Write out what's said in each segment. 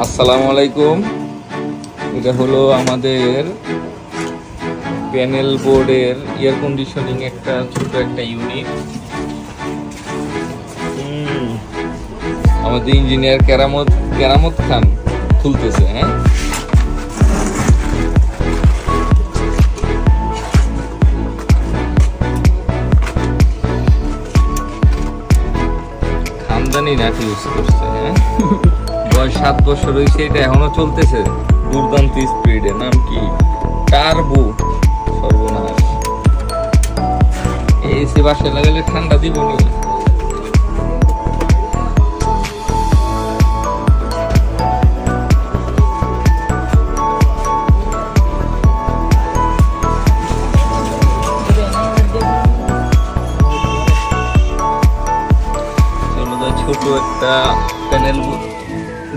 আসসালামু আলাইকুম। এটা হলো আমাদের প্যানেল বোর্ডের এয়ার কন্ডিশনিং একটা ছোট একটা ইউনিট। আমাদের ইঞ্জিনিয়ার কেরামত খান খুলতেছে। হ্যাঁ, খানদানি নাট ইউজ করছে। হ্যাঁ, বয়স 7 বছর হয়েছে, এটা এখনো চলতেছে দুর্দান্ত স্পিডে। নাম কি? টার্বো। সর্বনাশ, এসি বাসায় লাগালে ঠান্ডা দিব নি। ছোট একটা প্যানেল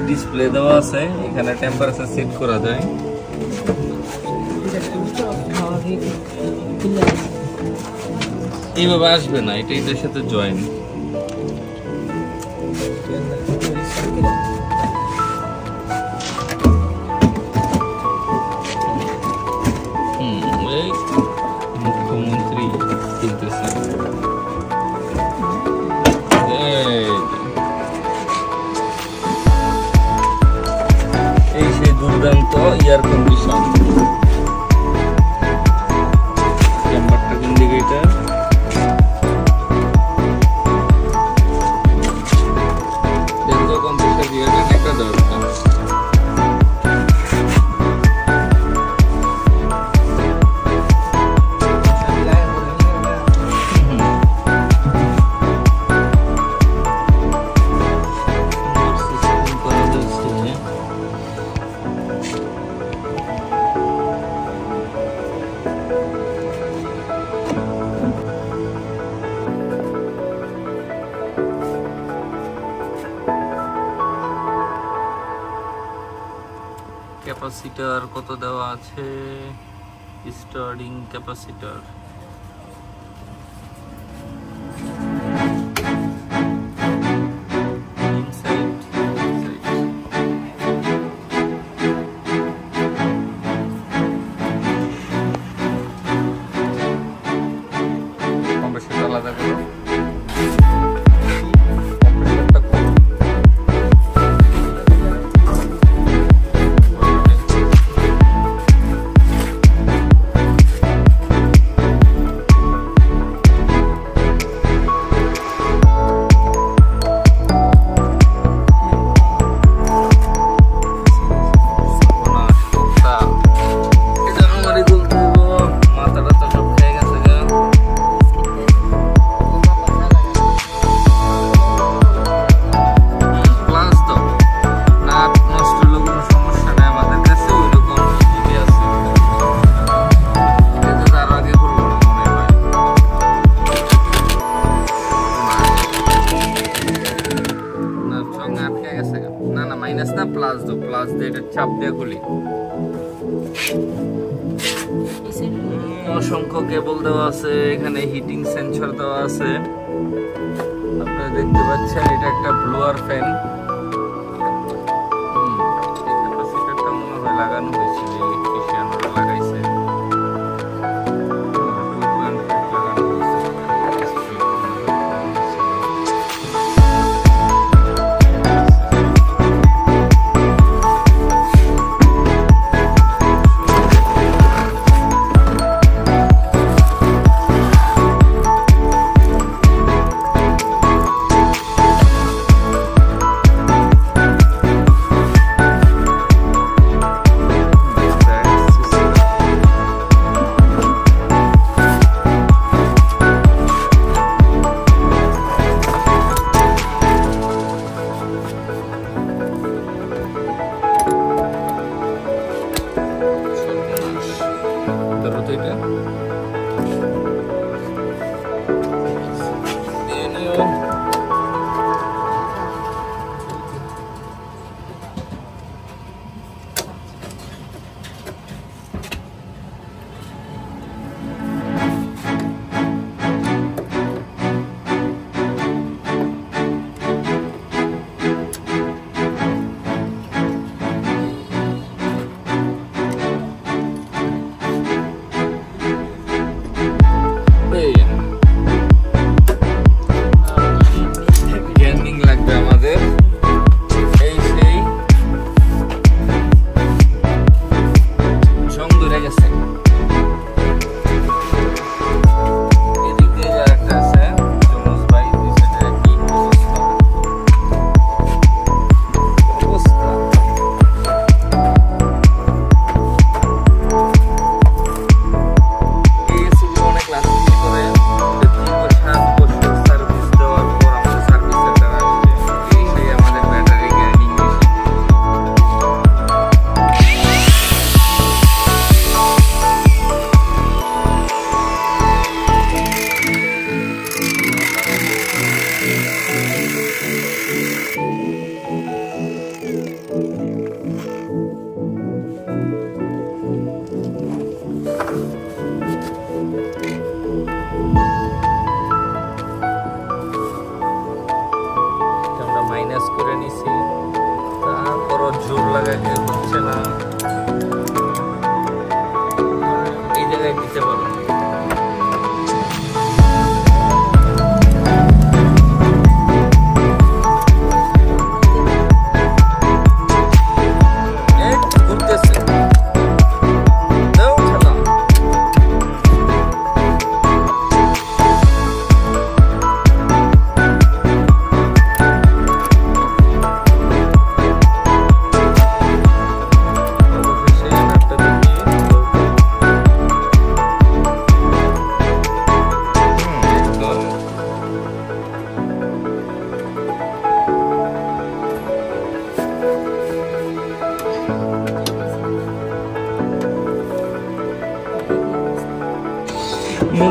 ডিসপ্লে দেওয়া আছে, এখানে টেম্পারেচার সেট করা যায়। এইভাবে আসবে না, এটা এটার সাথে জয়েন। মুখ্যমন্ত্রী কিনতেছে। এই সেই দুর্দান্ত এয়ার কন্ডিশন। চেম্বারটা ইন্ডিকেটর, দেখো কম্পিউটার দিয়ে একটা দরকার। ক্যাপাসিটর কত দেওয়া আছে? স্টার্টিং ক্যাপাসিটর কম্প্রেসরটা আলাদা করো। না মাইনাস না, প্লাস দাও, প্লাস দিয়ে এটা চাপ দিয়ে খুলি। অসংখ্য কেবল দেওয়া আছে, এখানে হিটিং সেন্সর দেওয়া আছে। আপনারা দেখতে পাচ্ছেন এটা একটা ব্লোয়ার ফ্যান। ক্যাপাসিটরটা মনে হয় লাগানো হয়েছিল, ইলেকট্রিশিয়ানরা লাগাইছে।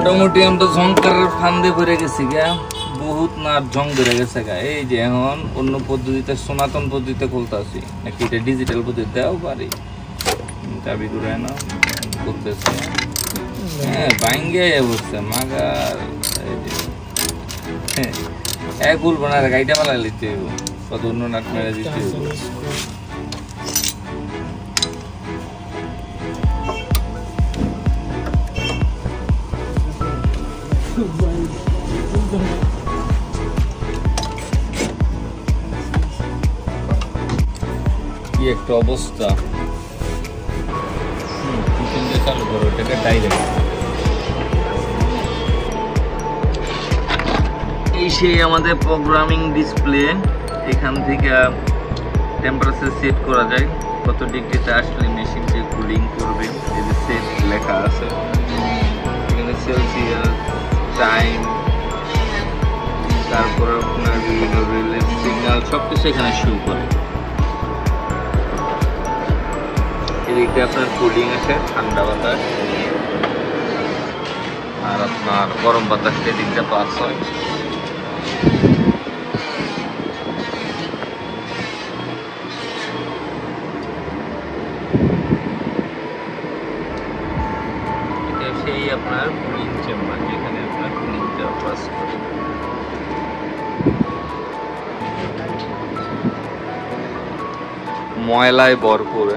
মোটামুটি আমরা ঝংকারের ফান্দে পড়ে গেছি গা, বহুত না জং ধরে গেছে গা। এই যে এখন অন্য পদ্ধতিতে সনাতন পদ্ধতিতে খুলতেছি, নাকি এটা ডিজিটাল পদ্ধতি দেও পারি, চাবি ঘুরায় না করতেছে। হ্যাঁ ভাঙ্গে বসছে মাগার, এক খুলবো না, গাড়িটা পালা লিখতে কত অন্য নাট মেরে দিতে। কি একটা অবস্থা, চালু করো এটাকে ডাইরেক্ট। এই সেই আমাদের প্রোগ্রামিং ডিসপ্লে, এখান থেকে টেম্পারেচার সেট করা যায়, কত ডিগ্রিতে আসলে মেশিনটি কুলিং করবে। এই যে সেট লেখা আছে এখানে, সেলসিয়াস, টাইম, তারপর আপনার বিভিন্ন রিলে সিগন্যাল সবকিছু এখানে শো করে। এদিকে আপনার কুলিং আছে, ঠান্ডা বাতাস, আর আপনার গরম বাতাস এদিকটা পাস হয়। এটা সেই আপনার কুলিং চেম্বার, যেখানে আপনার কুলিংটা পাস করে। ময়লায় ভরপুর।